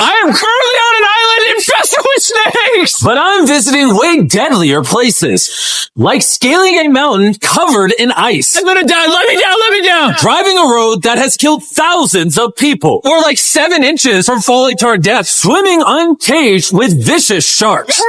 I am currently on an island infested with snakes! But I'm visiting way deadlier places, like scaling a mountain covered in ice. I'm gonna die, let me down! Driving a road that has killed thousands of people. We're like 7 inches from falling to our death. Swimming uncaged with vicious sharks.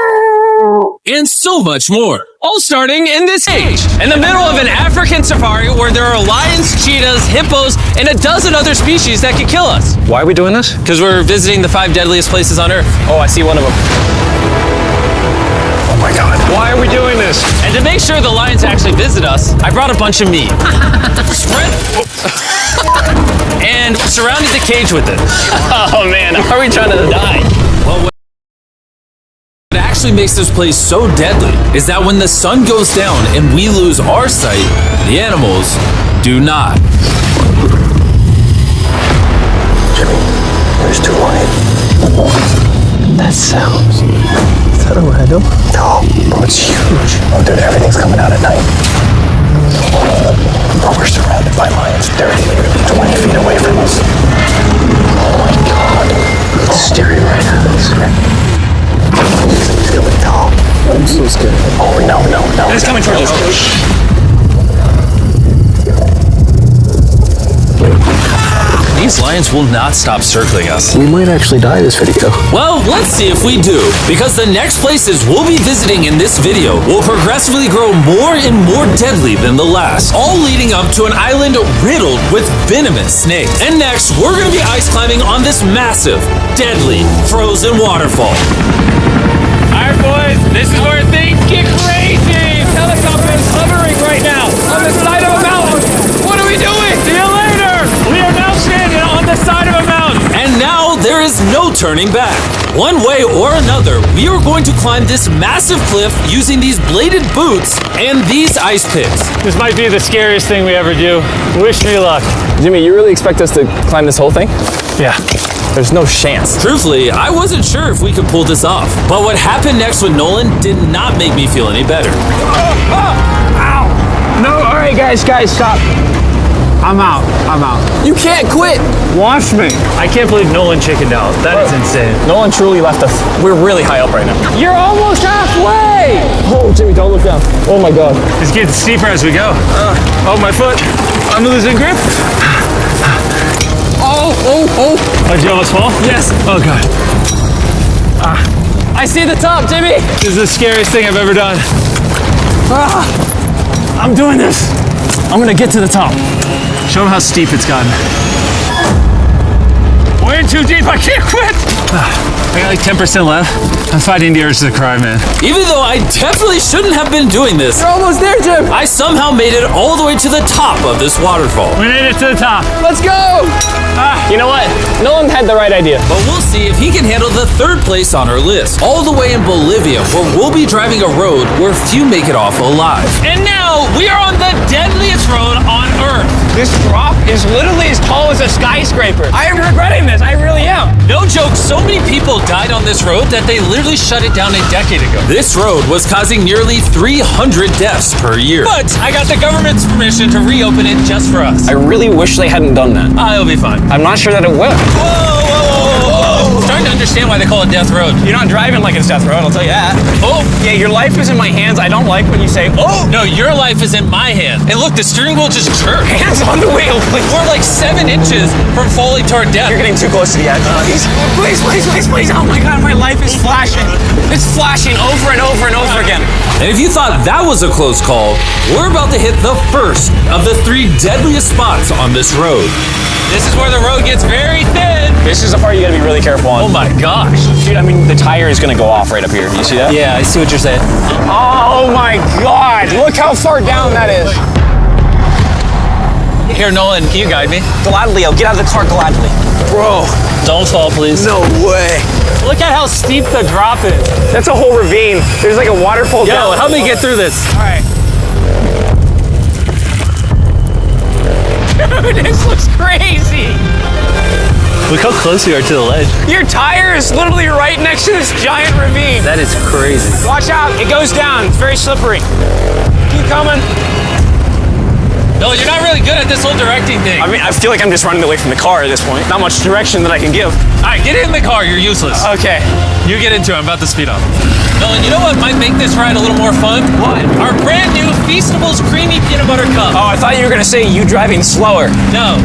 And so much more. All starting in this cage, in the middle of an African safari where there are lions, cheetahs, hippos, and a dozen other species that could kill us. Why are we doing this? Because we're visiting the 5 deadliest places on Earth. Oh, I see one of them. Oh my God. Why are we doing this? And to make sure the lions actually visit us, I brought a bunch of meat. And surrounded the cage with it. Oh man, are we trying to die? Well, what actually makes this place so deadly is that when the sun goes down and we lose our sight, the animals do not. Jimmy, there's 2 lions. That sounds... Is that a rhino? No, bro, it's huge. Oh, dude, everything's coming out at night. Bro, we're surrounded by lions. They're 20 feet away from us. Oh my God. It's staring right at us. He's going tall. I'm so scared. Oh, no. It's coming towards us. These lions will not stop circling us. We might actually die this video. Well, let's see if we do, because the next places we'll be visiting in this video will progressively grow more and more deadly than the last, all leading up to an island riddled with venomous snakes. And next, we're going to be ice climbing on this massive, deadly, frozen waterfall. Alright boys, this is where things get crazy! Helicopter is hovering right now on the side of a mountain! What are we doing? See you later! We are now standing on the side of a mountain! And now there is no turning back. One way or another, we are going to climb this massive cliff using these bladed boots and these ice picks. This might be the scariest thing we ever do. Wish me luck. Jimmy, you really expect us to climb this whole thing? Yeah. There's no chance. Truthfully, I wasn't sure if we could pull this off. But what happened next with Nolan did not make me feel any better. Ow! No, alright guys, stop. I'm out. You can't quit. Watch me. I can't believe Nolan chickened out. That is insane. Nolan truly left us. We're really high up right now. You're almost halfway! Oh, Jimmy, don't look down. Oh my God. It's getting steeper as we go. Oh, my foot. I'm losing grip. Oh, did you almost fall? Yes. Oh, God. I see the top, Jimmy. This is the scariest thing I've ever done. I'm doing this. I'm gonna get to the top. Show them how steep it's gotten. We're in too deep. I can't quit. I got like 10% left. I'm fighting the urge to cry, man. Even though I definitely shouldn't have been doing this, You're almost there, Jim. I somehow made it all the way to the top of this waterfall. We made it to the top. Let's go. You know what? Nolan had the right idea. But we'll see if he can handle the 3rd place on our list, all the way in Bolivia, where we'll be driving a road where few make it off alive. And now we are on the deadliest road on Earth. This drop is literally as tall as a skyscraper. I am regretting this. I really am. No joke, so many people died on this road that they literally shut it down a decade ago. This road was causing nearly 300 deaths per year. But I got the government's permission to reopen it just for us. I really wish they hadn't done that. It'll be fine. I'm not sure that it will. Whoa. I'm starting to understand why they call it Death Road. You're not driving like it's death road, I'll tell you that. Oh, Yeah, your life is in my hands. I don't like when you say, oh. no, your life is in my hand. And look, the steering wheel just jerked. Hands on the wheel, please. We're like 7 inches from falling to our death. You're getting too close to the edge. Please. Oh my God, my life is flashing. It's flashing over and over and over again. And if you thought that was a close call, we're about to hit the first of the 3 deadliest spots on this road. This is where the road gets very thin. This is the part you gotta be really careful on. Oh my gosh. Dude, I mean, the tire is gonna go off right up here. You see that? Yeah, I see what you're saying. Oh my God. Look how far down that is. Here, Nolan, can you guide me? Gladly, I'll get out of the car gladly. Bro. Don't fall, please. No way. Look at how steep the drop is. That's a whole ravine. There's like a waterfall down. Yo, help me get through this. All right. Dude, this looks crazy. Look how close we are to the ledge. Your tire is literally right next to this giant ravine. That is crazy. Watch out, it goes down. It's very slippery. Keep coming. No, you're not really good at this whole directing thing. I mean, I feel like I'm just running away from the car at this point. Not much direction that I can give. All right, get in the car. You're useless. Okay. You get into it. I'm about to speed up. Nolan, you know what might make this ride a little more fun? What? Our brand new Feastables Creamy Peanut Butter Cup. Oh, I thought you were gonna say you driving slower. No.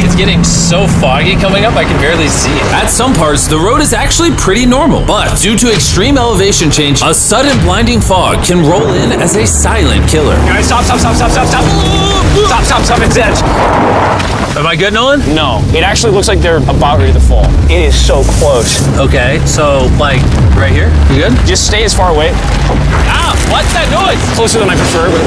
It's getting so foggy coming up, I can barely see it. At some parts, the road is actually pretty normal, but due to extreme elevation change, a sudden blinding fog can roll in as a silent killer. Guys, stop. Stop, it's edge. Am I good, Nolan? No, it actually looks like they're about ready to fall. It is so close. Okay, so like right here? You good? Just stay as far away. Ah, what's that noise? Closer than I prefer, but...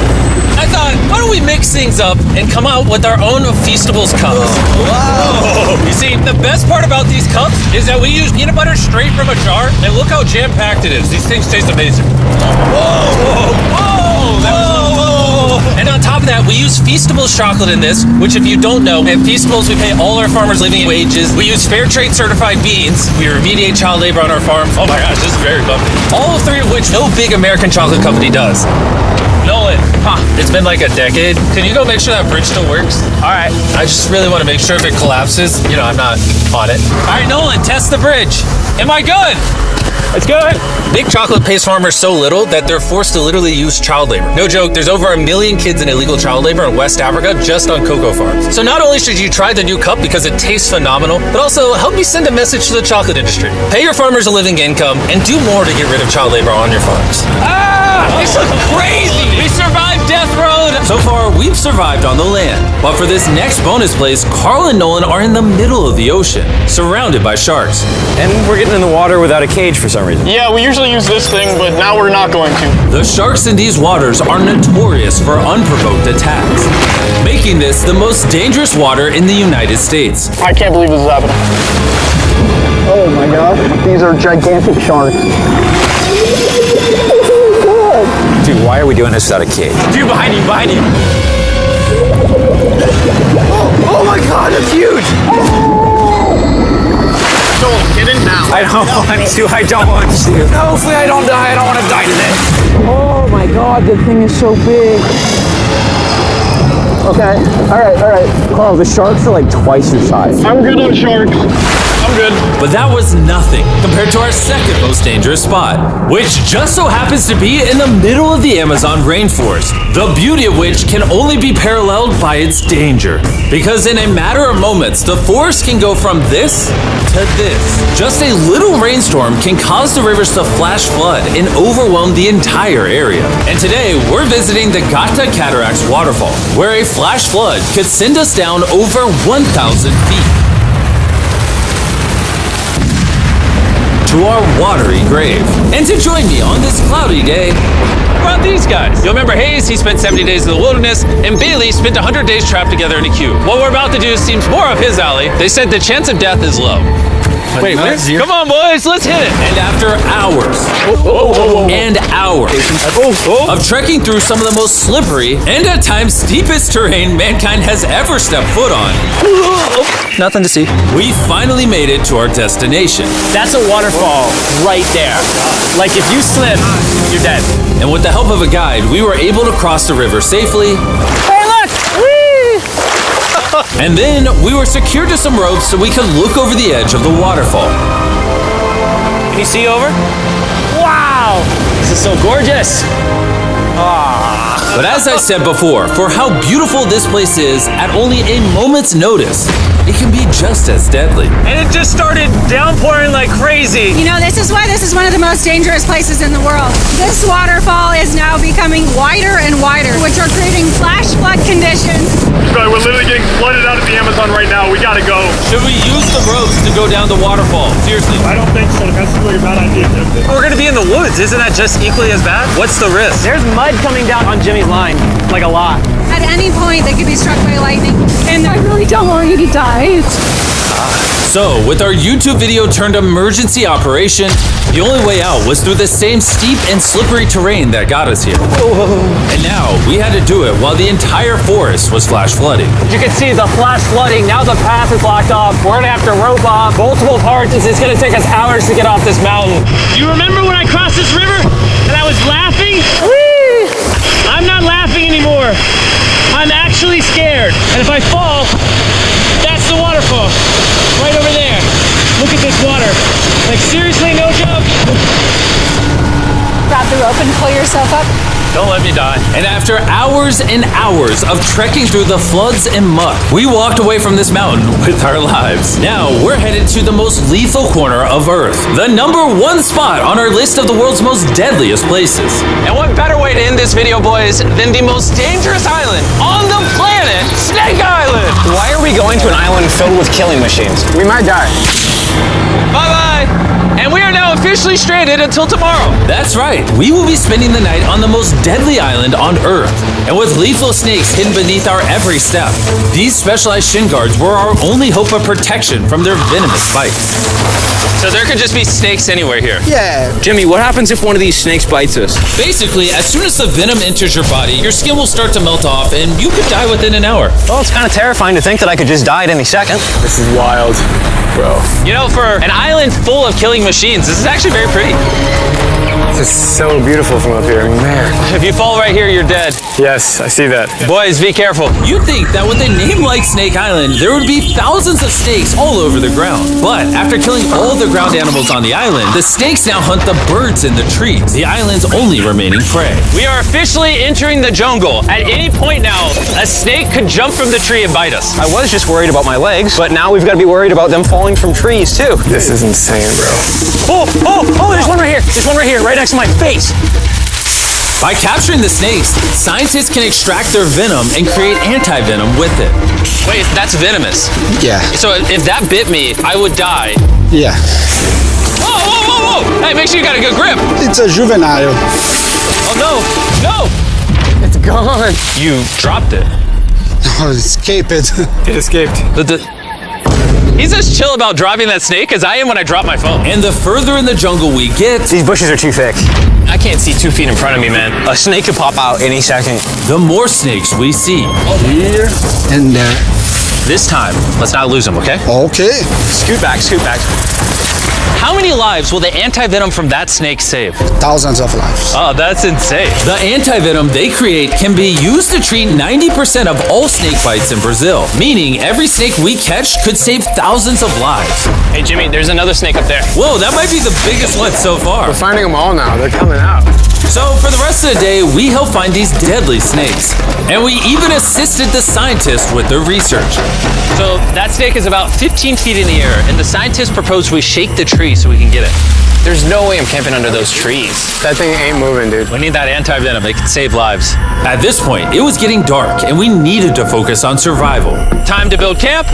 I thought, why don't we mix things up and come out with our own Feastables cups? Whoa! You see, the best part about these cups is that we use peanut butter straight from a jar, and look how jam-packed it is. These things taste amazing. And on top of that, we use Feastables chocolate in this, which if you don't know, at Feastables we pay all our farmers living wages. We use fair trade certified beans. We remediate child labor on our farms. Oh my gosh, this is very bumpy. All three of which no big American chocolate company does. Nolan, it's been like a decade. Can you go make sure that bridge still works? All right. I just really want to make sure if it collapses, you know, I'm not on it. All right, Nolan, test the bridge. Am I good? It's good. Big chocolate pays farmers so little that they're forced to literally use child labor. No joke, there's over 1 million kids in illegal child labor in West Africa just on cocoa farms. So not only should you try the new cup because it tastes phenomenal, but also help me send a message to the chocolate industry. Pay your farmers a living income and do more to get rid of child labor on your farms. This looks crazy! We survived Death Road! So far, we've survived on the land, but for this next bonus place, Carl and Nolan are in the middle of the ocean, surrounded by sharks. And we're getting in the water without a cage for some reason. Yeah, we usually use this thing, but now we're not going to. The sharks in these waters are notorious for unprovoked attacks, making this the most dangerous water in the United States. I can't believe this is happening. Oh my gosh, these are gigantic sharks. Dude, why are we doing this without a cage? Dude, behind you. Oh my god, that's huge! Joel, get in now. I don't want to. No, hopefully I don't die. I don't want to die today. Oh my god, the thing is so big. Okay, alright. Carl, the sharks are like twice your size. I'm good on sharks. I'm good. But that was nothing compared to our second most dangerous spot, which just so happens to be in the middle of the Amazon rainforest, the beauty of which can only be paralleled by its danger. Because in a matter of moments, the forest can go from this to this. Just a little rainstorm can cause the rivers to flash flood and overwhelm the entire area. And today, we're visiting the Gata Cataracts waterfall, where a flash flood could send us down over 1,000 feet to our watery grave. And to join me on this cloudy day, What about these guys? You'll remember Hayes, he spent 70 days in the wilderness, and Bailey spent 100 days trapped together in a cube. What we're about to do seems more up his alley. They said the chance of death is low. Wait, what? Come on, boys, let's hit it. and after hours and hours of trekking through some of the most slippery and at times steepest terrain mankind has ever stepped foot on, Nothing to see. we finally made it to our destination. That's a waterfall right there. Like if you slip, you're dead. And with the help of a guide, we were able to cross the river safely. Hey, look! Whee! And then we were secured to some ropes so we could look over the edge of the waterfall. Can you see over? Wow! This is so gorgeous. But as I said before, for how beautiful this place is, at only a moment's notice, it can be just as deadly. And it just started downpouring like crazy. You know, this is why this is one of the most dangerous places in the world. This waterfall is now becoming wider and wider, which are creating flash flood conditions. We're literally getting flooded out of the Amazon right now. We gotta go. Should we use the ropes to go down the waterfall? Seriously. I don't think so. That's really a bad idea. We're gonna be in the woods. Isn't that just equally as bad? What's the risk? There's mud coming down on Jimmy's line, like a lot. At any point, they could be struck by lightning. And I really don't want you to die. So, with our YouTube video turned emergency operation, the only way out was through the same steep and slippery terrain that got us here. And now, we had to do it while the entire forest was flash flooding. You can see the flash flooding. Now the path is locked up. We're gonna have to rope off multiple parts. It's gonna take us hours to get off this mountain. Do you remember when I crossed this river and I was laughing? I'm not laughing anymore. I'm actually scared. And if I fall, that's the waterfall. Right over there. Look at this water. Like seriously, no joke. Grab the rope and pull yourself up. Don't let me die. And after hours and hours of trekking through the floods and muck, we walked away from this mountain with our lives. Now we're headed to the most lethal corner of Earth, the #1 spot on our list of the world's most deadliest places. And what better way to end this video, boys, than the most dangerous island on the planet, Snake Island? Why are we going to an island filled with killing machines? We might die. Bye-bye. And we are now officially stranded until tomorrow. That's right, we will be spending the night on the most deadly island on Earth. And with lethal snakes hidden beneath our every step, these specialized shin guards were our only hope of protection from their venomous bites. So there could just be snakes anywhere here. Yeah. Jimmy, what happens if one of these snakes bites us? Basically, as soon as the venom enters your body, your skin will start to melt off and you could die within an hour. Well, it's kind of terrifying to think that I could just die at any second. This is wild, bro. You know, for an island full of killing machines, this is actually very pretty. This is so beautiful from up here, man. If you fall right here, you're dead. Yes, I see that. Boys, be careful. You'd think that with a name like Snake Island, there would be thousands of snakes all over the ground. But after killing all the ground animals on the island, the snakes now hunt the birds in the trees, the island's only remaining prey. We are officially entering the jungle. At any point now, a snake could jump from the tree and bite us. I was just worried about my legs, but now we've got to be worried about them falling from trees too. This is insane, bro. Oh, there's one right here. There's one right here, right next to my face. By capturing the snakes, scientists can extract their venom and create anti-venom with it. Wait, that's venomous. Yeah. So if that bit me, I would die. Yeah. Whoa. Hey, make sure you got a good grip. It's a juvenile. Oh, no. It's gone. You dropped it. Oh, escape it. It escaped. He's as chill about dropping that snake as I am when I drop my phone. And the further in the jungle we get, These bushes are too thick. I can't see 2 feet in front of me, man. A snake could pop out any second. the more snakes we see. Here and there. This time, let's not lose him, okay? Okay. Scoot back. How many lives will the anti-venom from that snake save? Thousands of lives. Oh, that's insane. The anti-venom they create can be used to treat 90% of all snake bites in Brazil, meaning every snake we catch could save thousands of lives. Hey, Jimmy, there's another snake up there. Whoa, that might be the biggest one so far. We're finding them all now. They're coming out. So for the rest of the day, we helped find these deadly snakes. And we even assisted the scientists with their research. So that snake is about 15 feet in the air, and the scientists proposed we shake the tree so we can get it. There's no way I'm camping under those trees. That thing ain't moving, dude. We need that anti-venom. It can save lives. At this point, it was getting dark and we needed to focus on survival. Time to build camp.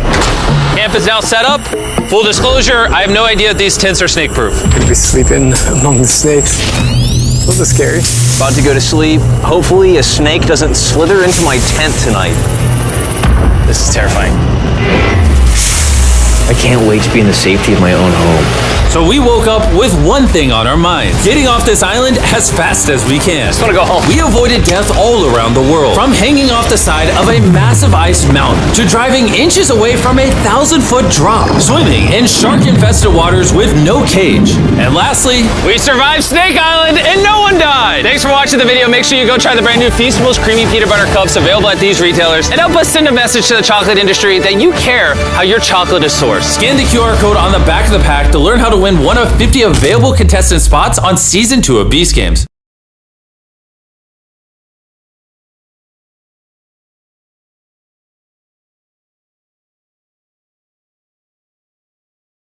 Camp is now set up. Full disclosure, I have no idea if these tents are snake-proof. Could be sleeping among the snakes. Those are scary. About to go to sleep. Hopefully a snake doesn't slither into my tent tonight. This is terrifying. I can't wait to be in the safety of my own home. So we woke up with one thing on our minds: getting off this island as fast as we can. Just want to go home. We avoided death all around the world, from hanging off the side of a massive ice mountain to driving inches away from a 1,000-foot drop, swimming in shark-infested waters with no cage, and lastly, We survived Snake Island and no one died. Thanks for watching the video. Make sure you go try the brand new Feastables Creamy Peanut Butter Cups available at these retailers, and help us send a message to the chocolate industry that you care how your chocolate is sourced. scan the QR code on the back of the pack to learn how to win one of 50 available contestant spots on Season 2 of Beast Games.